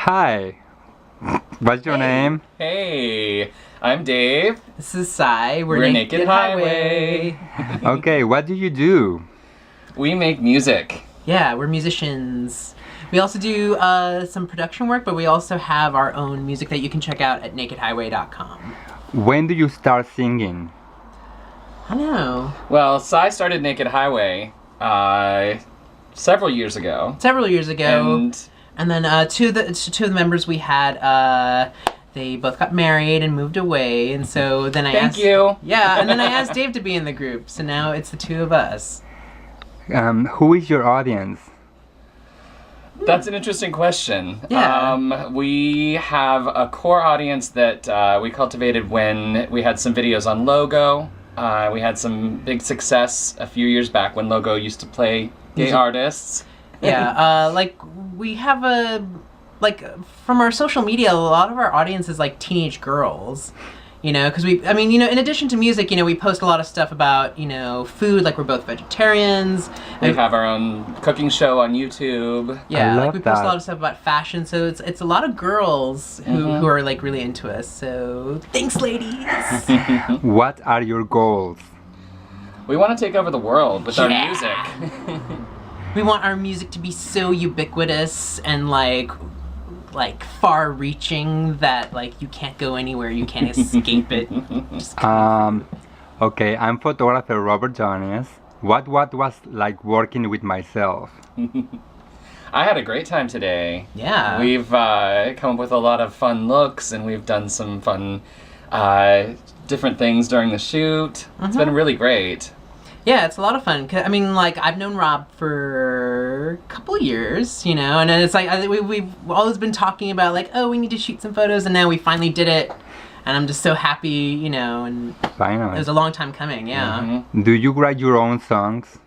Hi, what's your name? Hey, I'm Dave. This is Sai. We're Naked Highway. Okay, what do you do? We make music. Yeah, we're musicians. We also do some production work, but we also have our own music that you can check out at nakedhighway.com. When do you start singing? I know. Well, Sai started Naked Highway several years ago. And then two of the members we had, they both got married and moved away, and so then I Thank you. Yeah, and then I asked Dave to be in the group, so now it's the two of us. Who is your audience? That's an interesting question. Yeah. We have a core audience that we cultivated when we had some videos on Logo. We had some big success a few years back when Logo used to play gay artists. Yeah, we have from our social media, a lot of our audience is like teenage girls, because in addition to music, we post a lot of stuff about, food, like we're both vegetarians. We have our own cooking show on YouTube. Yeah, we post a lot of stuff about fashion, so it's a lot of girls who are like really into us, so thanks ladies. What are your goals? We want to take over the world with our music. We want our music to be so ubiquitous and like far-reaching that you can't go anywhere, you can't escape it. Okay, I'm photographer Rob Ordonez. What was like working with myself? I had a great time today. Yeah. We've come up with a lot of fun looks, and we've done some fun different things during the shoot. It's been really great. Yeah, it's a lot of fun. I've known Rob for a couple of years, and it's we've always been talking about we need to shoot some photos, and now we finally did it, and I'm just so happy, and Finally. It was a long time coming, yeah. Do you write your own songs?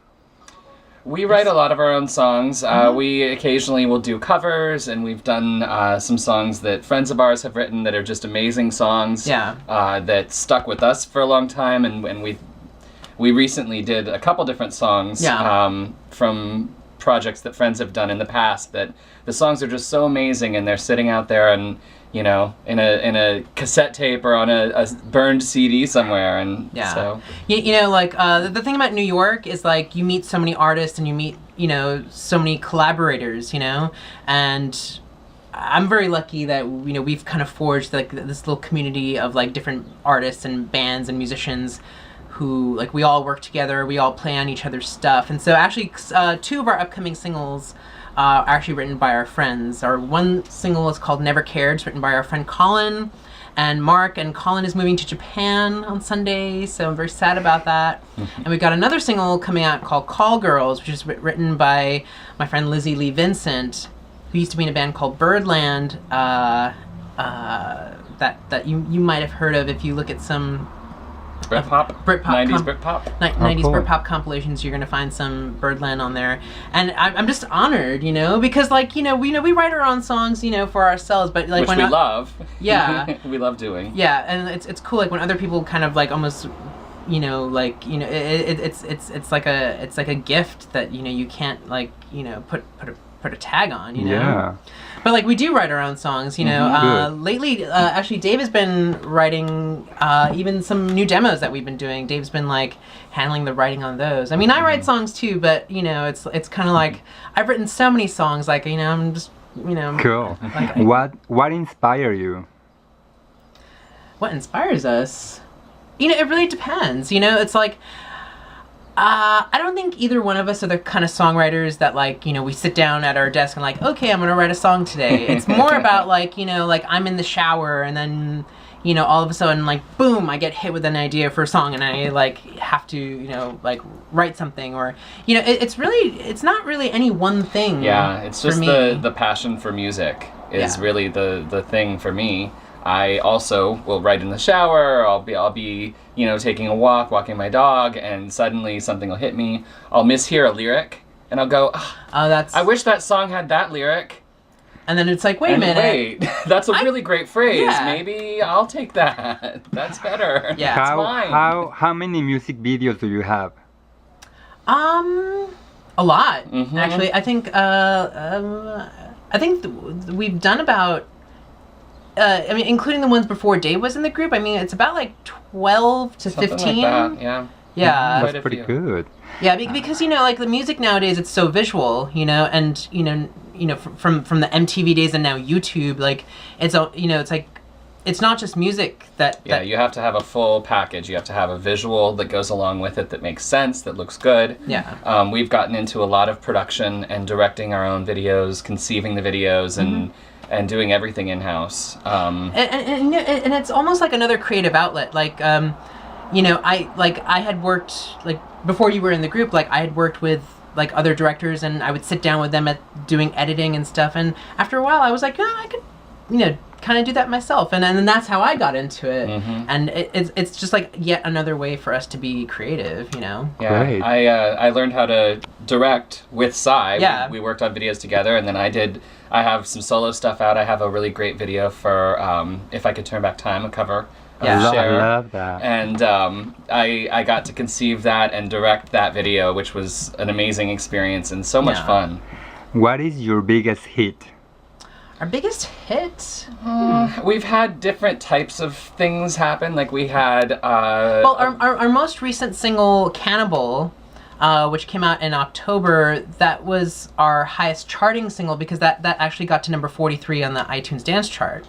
We write a lot of our own songs. We occasionally will do covers, and we've done some songs that friends of ours have written that are just amazing songs. Yeah. That stuck with us for a long time, and we recently did a couple different songs from projects that friends have done in the past, that the songs are just so amazing, and they're sitting out there and in a cassette tape or on a burned CD somewhere, and so the thing about New York is you meet so many artists and you meet so many collaborators, and I'm very lucky that we've kind of forged this little community of different artists and bands and musicians who we all work together, we all play on each other's stuff. And so actually two of our upcoming singles are actually written by our friends. Our one single is called Never Cared. It's written by our friend Colin and Mark, and Colin is moving to Japan on Sunday, so I'm very sad about that. And we've got another single coming out called Call Girls, which is written by my friend Lizzie Lee Vincent, who used to be in a band called Birdland, that you might have heard of if you look at some Britpop, 90s Britpop. 90s cool. Britpop compilations. You're gonna find some Birdland on there, and I'm just honored, because we write our own songs, for ourselves, but which we love. Yeah, we love doing. Yeah, and it's cool when other people kind of almost, it's like a gift that you can't put a tag on, Yeah. But we do write our own songs, Lately, actually, Dave has been writing even some new demos that we've been doing. Dave's been handling the writing on those. I write songs too, but it's kind of I've written so many songs. I'm just Cool. What inspired you? What inspires us? It really depends. It's I don't think either one of us are the kind of songwriters that we sit down at our desk and okay, I'm gonna write a song today. It's more about I'm in the shower and then all of a sudden boom, I get hit with an idea for a song and I have to write something, or it's not really any one thing. Yeah, it's just the passion for music is really the thing for me. I also will write in the shower, or I'll be taking a walk, walking my dog, and suddenly something will hit me. I'll mishear a lyric, and I'll go, I wish that song had that lyric. And then it's wait a minute. Wait, that's a really great phrase. Yeah. Maybe I'll take that. That's better. Yeah. That's mine. How many music videos do you have? A lot. Actually, I think I think we've done about. I mean, including the ones before Dave was in the group. I mean, it's about like 12 to Something 15. Like that, yeah. Yeah. That's pretty good. Yeah, because like the music nowadays, it's so visual, and from the MTV days and now YouTube, like it's it's like it's not just music that. Yeah, you have to have a full package. You have to have a visual that goes along with it that makes sense, that looks good. Yeah. We've gotten into a lot of production and directing our own videos, conceiving the videos, and doing everything in house. And it's almost like another creative outlet. Like, I had worked like before you were in the group. Like I had worked with like other directors, and I would sit down with them at doing editing and stuff. And after a while, I was like, I could, kind of do that myself. And then that's how I got into it. And it's just like yet another way for us to be creative. Yeah, Great. I learned how to direct with Cy. Yeah. We worked on videos together, and then I have some solo stuff out. I have a really great video for If I Could Turn Back Time, a cover. Yeah. I Cher. love that. And I got to conceive that and direct that video, which was an amazing experience and so much fun. What is your biggest hit? Our biggest hit. We've had different types of things happen. Like we had. Well, our most recent single, Cannibal, which came out in October, that was our highest charting single because that actually got to number 43 on the iTunes Dance Chart.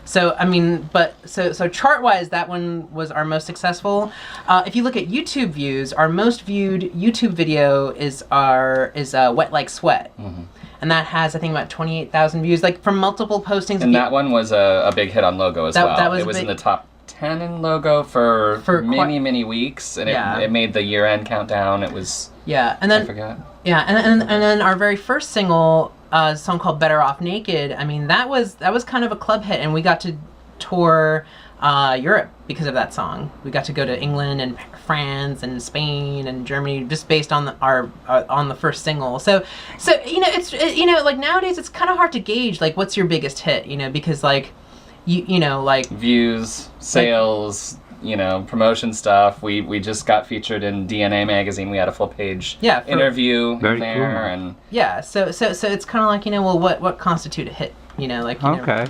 So I mean, so chart-wise, that one was our most successful. If you look at YouTube views, our most viewed YouTube video is Wet Like Sweat. And that has, I think, about 28,000 views, like from multiple postings. And that one was a big hit on Logo as well. It was in the top 10 in Logo for many weeks, and it made the year-end countdown. It was and then I forgot. Yeah, and then our very first single, a song called Better Off Naked. I mean, that was kind of a club hit, and we got to tour Europe because of that song. We got to go to England and France and Spain and Germany just based on on the first single. So it's like nowadays it's kind of hard to gauge like what's your biggest hit, because like like views, sales, promotion stuff. We just got featured in DNA magazine. We had a full page interview Very there, cool. and so it's kind of like well, what constitute a hit? Okay.